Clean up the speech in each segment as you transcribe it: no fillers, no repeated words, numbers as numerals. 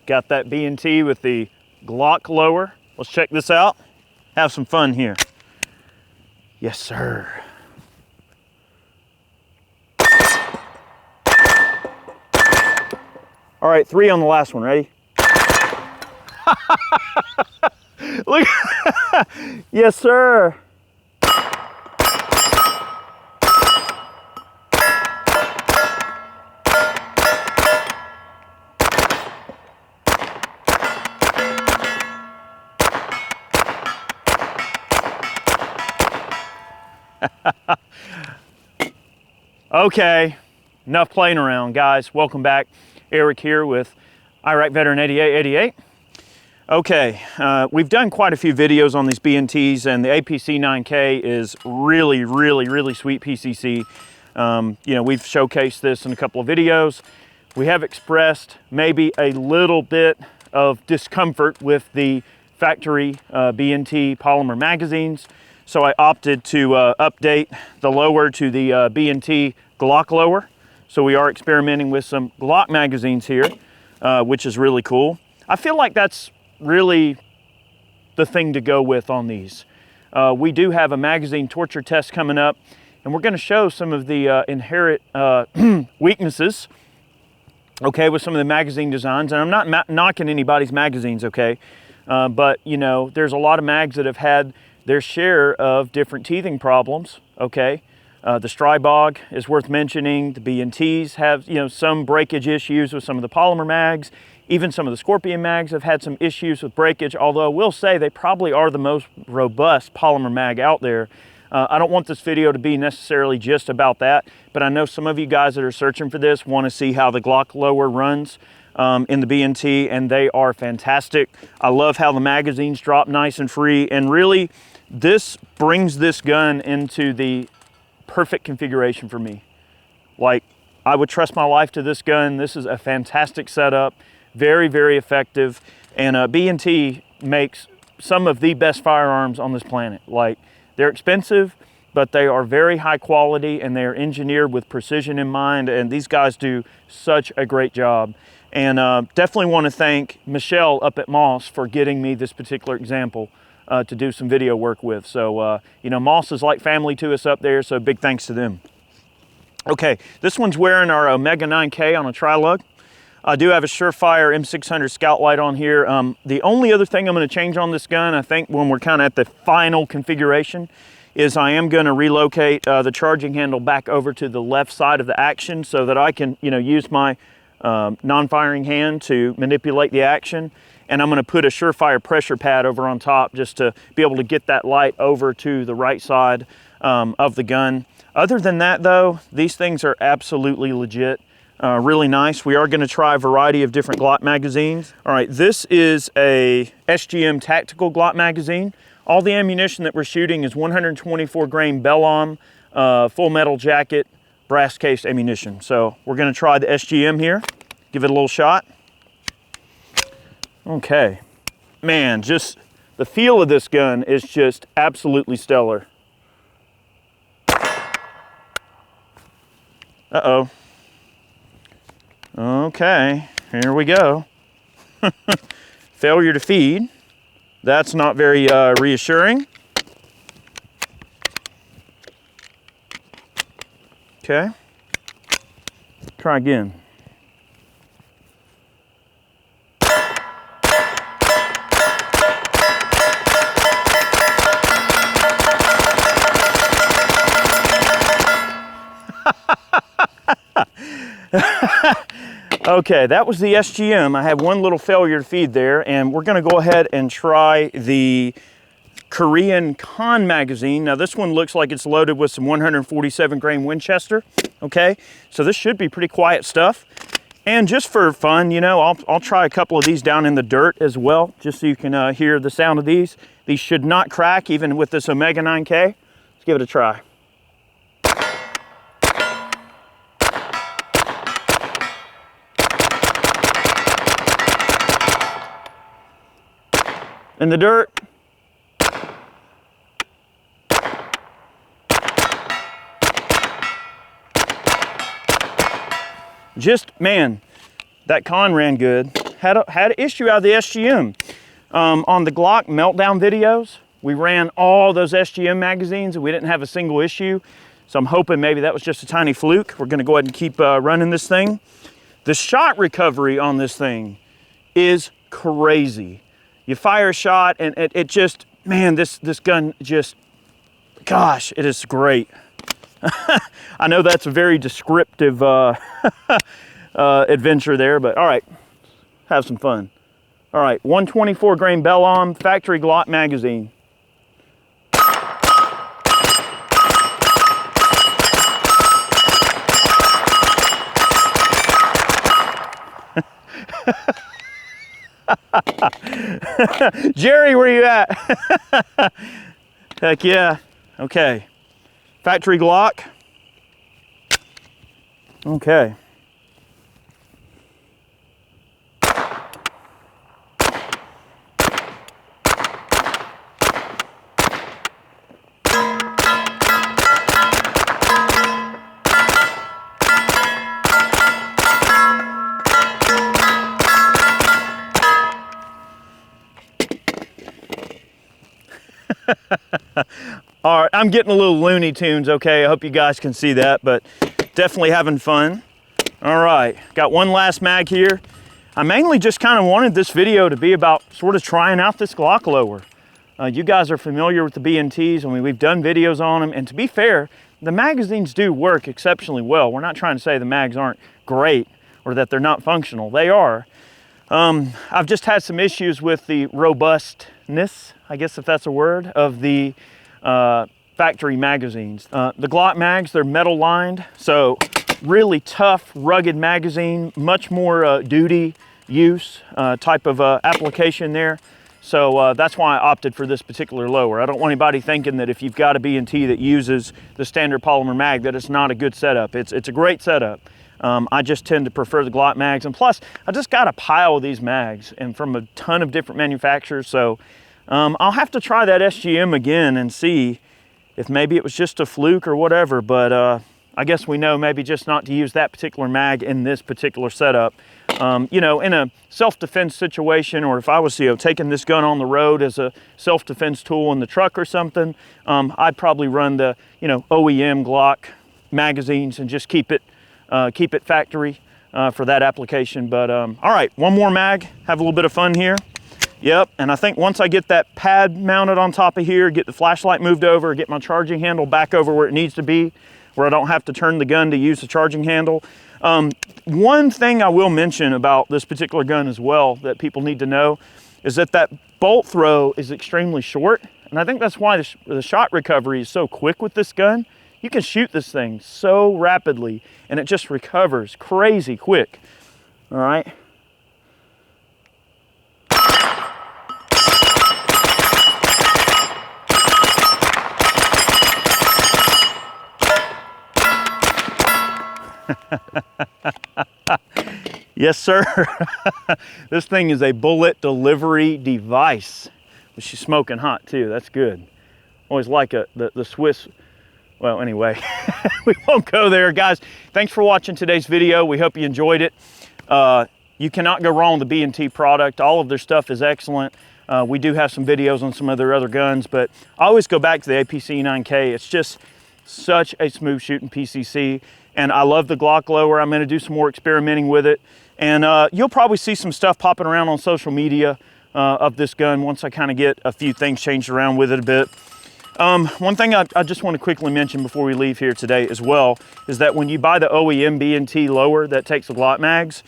Got that B&T with the Glock Lower. Let's check this out. Have some fun here. Yes, sir. All right, 3 on the last one. Ready? Look. Yes, sir. Okay, enough playing around, guys. Welcome back. Eric here with Iraq Veteran 8888. Okay, we've done quite a few videos on these B&Ts, and the APC9K is really sweet PCC. You know, we've showcased this in a couple of videos. We have expressed maybe a little bit of discomfort with the factory B&T polymer magazines. So I opted to update the lower to the B&T Glock Lower. So we are experimenting with some Glock magazines here, which is really cool. I feel like that's really the thing to go with on these. We do have a magazine torture test coming up, and we're gonna show some of the inherent weaknesses, okay, with some of the magazine designs. And I'm not knocking anybody's magazines, okay? But you know, there's a lot of mags that have had their share of different teething problems, okay? The Strybog is worth mentioning. The B&Ts have, you know, some breakage issues with some of the polymer mags. Even some of the Scorpion mags have had some issues with breakage, although I will say they probably are the most robust polymer mag out there. I don't want this video to be necessarily just about that, but I know some of you guys that are searching for this want to see how the Glock Lower runs in the B&T, and they are fantastic. I love how the magazines drop nice and free, and really this brings this gun into the perfect configuration for me. Like, I would trust my life to this gun. This is a fantastic setup, very effective, and B&T makes some of the best firearms on this planet. Like, they're expensive, but they are very high quality, and they are engineered with precision in mind, and these guys do such a great job. And definitely want to thank Michelle up at Moss for getting me this particular example to do some video work with. So, you know, Moss is like family to us up there, so big thanks to them. Okay, this one's wearing our Omega 9K on a tri-lug. I do have a Surefire M600 Scout Light on here. The only other thing I'm going to change on this gun, I think when we're kind of at the final configuration, is I am going to relocate the charging handle back over to the left side of the action so that I can, you know, use my non-firing hand to manipulate the action. And I'm going to put a Surefire pressure pad over on top just to be able to get that light over to the right side of the gun. Other than that though, these things are absolutely legit, really nice. We are going to try a variety of different Glock magazines. All right, this is a SGM tactical Glock magazine. All the ammunition that we're shooting is 124 grain Bellom, full metal jacket, brass cased ammunition. So we're going to try the SGM here, give it a little shot. Okay, man, just the feel of this gun is just absolutely stellar. Uh-oh. Okay, here we go. Failure to feed. That's not very reassuring. Okay, try again. Okay, that was the SGM. I had one little failure to feed there, and we're going to go ahead and try the Korean Con magazine. Now this one looks like it's loaded with some 147 grain Winchester. Okay, so this should be pretty quiet stuff. And just for fun, you know, I'll try a couple of these down in the dirt as well, just so you can hear the sound of these. These should not crack even with this Omega 9K. Let's give it a try. In the dirt. Just, man, that Con ran good. had an issue out of the SGM. On the Glock meltdown videos, we ran all those SGM magazines and we didn't have a single issue. So I'm hoping maybe that was just a tiny fluke. We're gonna go ahead and keep running this thing. The shot recovery on this thing is crazy. You fire a shot and it just, man, this gun just, gosh, it is great. I know that's a very descriptive adventure there, but all right, have some fun. All right, 124 grain Bellon factory Glock magazine. Jerry, where you at? Heck yeah. Okay. Factory Glock. Okay. All right, I'm getting a little Looney Tunes, okay? I hope you guys can see that, but definitely having fun. All right, got one last mag here. I mainly just kind of wanted this video to be about sort of trying out this Glock lower. You guys are familiar with the B&Ts. I mean, we've done videos on them, and to be fair, the magazines do work exceptionally well. We're not trying to say the mags aren't great or that they're not functional. They are. I've just had some issues with the robustness, I guess if that's a word, of the factory magazines. The Glock mags, they're metal lined, so really tough, rugged magazine, much more duty use type of application there. So that's why I opted for this particular lower. I don't want anybody thinking that if you've got a B&T that uses the standard polymer mag that it's not a good setup. It's a great setup. I just tend to prefer the Glock mags, and plus I just got a pile of these mags and from a ton of different manufacturers, so I'll have to try that SGM again and see if maybe it was just a fluke or whatever, but I guess we know maybe just not to use that particular mag in this particular setup. You know, in a self-defense situation, or if I was, you know, taking this gun on the road as a self-defense tool in the truck or something, I'd probably run the, you know, OEM Glock magazines and just keep it factory for that application. But all right, one more mag, have a little bit of fun here. Yep, and I think once I get that pad mounted on top of here, get the flashlight moved over, get my charging handle back over where it needs to be, where I don't have to turn the gun to use the charging handle. One thing I will mention about this particular gun as well that people need to know is that that bolt throw is extremely short, and I think that's why the shot recovery is so quick with this gun. You can shoot this thing so rapidly, and it just recovers crazy quick. All right. Yes, sir. This thing is a bullet delivery device. But she's smoking hot too. That's good. Always like the Swiss. Well, anyway, we won't go there, guys. Thanks for watching today's video. We hope you enjoyed it. You cannot go wrong with the B&T product. All of their stuff is excellent. We do have some videos on some of their other guns, but I always go back to the APC9K. It's just such a smooth shooting PCC. And I love the Glock lower. I'm gonna do some more experimenting with it. And you'll probably see some stuff popping around on social media of this gun once I kind of get a few things changed around with it a bit. One thing I just want to quickly mention before we leave here today as well is that when you buy the OEM B&T lower that takes the Glock mags,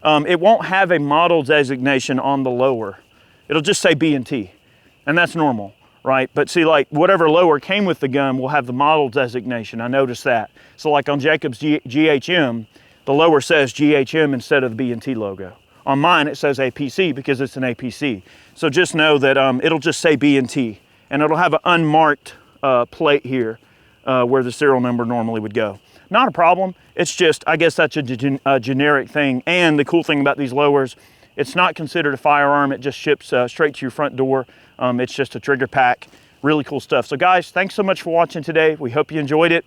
it won't have a model designation on the lower. It'll just say B&T, and that's normal, right? But see, like whatever lower came with the gun will have the model designation. I noticed that. So like on Jacob's GHM, the lower says GHM instead of the B&T logo. On mine, it says APC because it's an APC. So just know that it'll just say B&T, and it'll have an unmarked plate here where the serial number normally would go. Not a problem. It's just, I guess that's a generic thing. And the cool thing about these lowers, it's not considered a firearm. It just ships straight to your front door. It's just a trigger pack Really cool stuff. So guys, thanks so much for watching today. We hope you enjoyed it.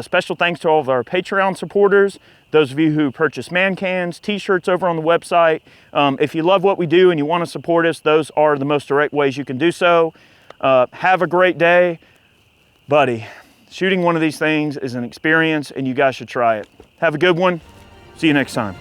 Special thanks to all of our Patreon supporters, those of you who purchase man cans, t-shirts over on the website. If you love what we do and you want to support us, those are the most direct ways you can do so. Have a great day. Buddy, shooting one of these things is an experience and you guys should try it. Have a good one. See you next time.